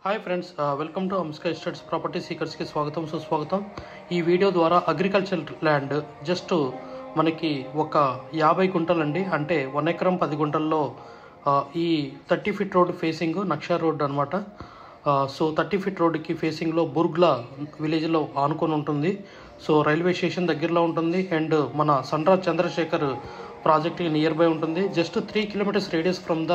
Hi friends, welcome to అంస్కా estates property సీకర్స్కి స్వాగతం సుస్వాగతం. ఈ వీడియో ద్వారా అగ్రికల్చర్ ల్యాండ్ జస్ట్ మనకి ఒక 50 గుంటలండి, అంటే 1 ఎకరం 10 గుంటల్లో ఈ 30 ఫీట్ రోడ్ ఫేసింగ్ నక్షా రోడ్ అనమాట. సో 30 ఫీట్ రోడ్కి ఫేసింగ్లో బుర్గ్లా విలేజ్లో ఆనుకొని ఉంటుంది. సో రైల్వే స్టేషన్ దగ్గరలో ఉంటుంది అండ్ మన Sunraj Chandrashekar project near by ఉంటుంది. Just 3 kilometres radius from the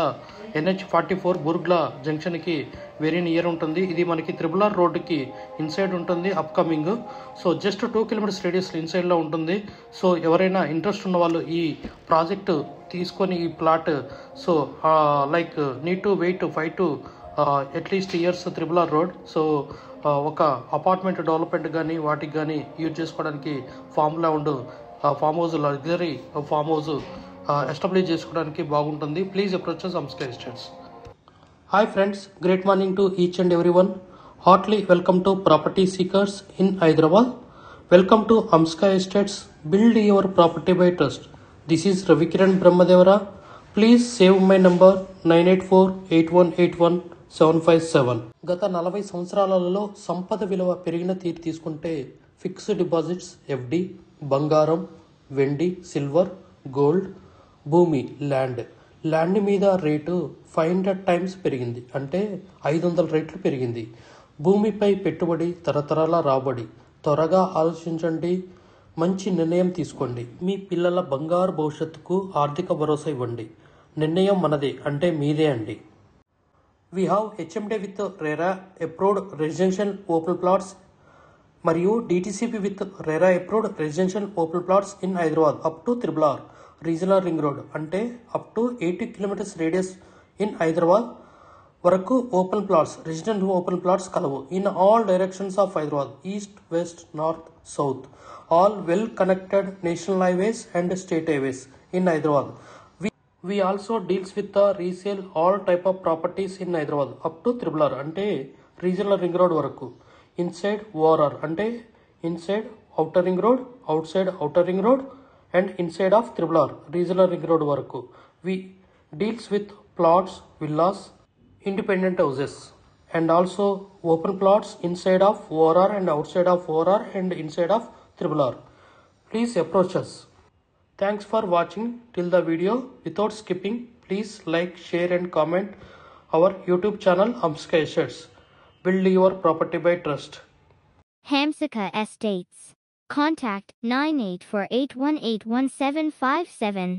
NH44 Burgula జంక్షన్కి వెరీ నియర్ ఉంటుంది. ఇది మనకి త్రిబుల్ రోడ్డుకి ఇన్సైడ్ ఉంటుంది upcoming. So just 2 kilometres radius ఇన్సైడ్లో ఉంటుంది. సో ఎవరైనా ఇంట్రెస్ట్ ఉన్న వాళ్ళు ఈ ప్రాజెక్టు తీసుకొని ఈ plot so like need to wait 5 to at least years triple road. So ఒక అపార్ట్మెంట్ డెవలప్మెంట్ కానీ వాటికి కానీ యూజ్ చేసుకోవడానికి farm house luxury farm house establish చేసుకోవడానికి బాగుంటుంది. ప్లీజ్ అప్రోచ్ అంస్కా estates. Hi friends, great morning to each and every one. Heartly welcome to property seekers in Hyderabad. Welcome to అంస్కా estates, build your property by trust. This is Ravikiran Brahmadevara. Please save my number 9848181757. గత 40 సంవత్సరాలలో సంపద విలువ పెరిగిన తీరు తీసుకుంటే fixed deposits, FD, బంగారం, వెండి, సిల్వర్, గోల్డ్, భూమి, ల్యాండ్ మీద రేటు 500 టైమ్స్ పెరిగింది, అంటే 500 రెట్లు పెరిగింది. భూమిపై పెట్టుబడి తరతరాల రాబడి. త్వరగా ఆలోచించండి, మంచి నిర్ణయం తీసుకోండి. మీ పిల్లల బంగారు భవిష్యత్తుకు ఆర్థిక భరోసా ఇవ్వండి. నిర్ణయం మనదే, అంటే మీదే అండి. We have HMD with RERA approved residential open plots మరియు DTCP with RERA approved residential open plots in Hyderabad up to RRR regional ring road, అంటే up to 80 kilometres radius in Hyderabad వరకు open plots, resident open plots కలవు in all directions of Hyderabad, east, west, north, south, all well connected national highways and state highways in Hyderabad. We also deals with the resale all type of properties in Hyderabad up to RRR, అంటే regional ring road వరకు. Inside ORR, అంటే inside outer ring road, outside outer ring road and inside of RRR regional ring road వరకు. We deals with plots, villas, independent houses and also open plots inside of ORR and outside of ORR and inside of RRR. Please approach us. Thanks for watching till the video. Without skipping, please like, share and comment our YouTube channel Amsika Estates. Build your property by trust. Hamsika Estates. Contact 9848181757.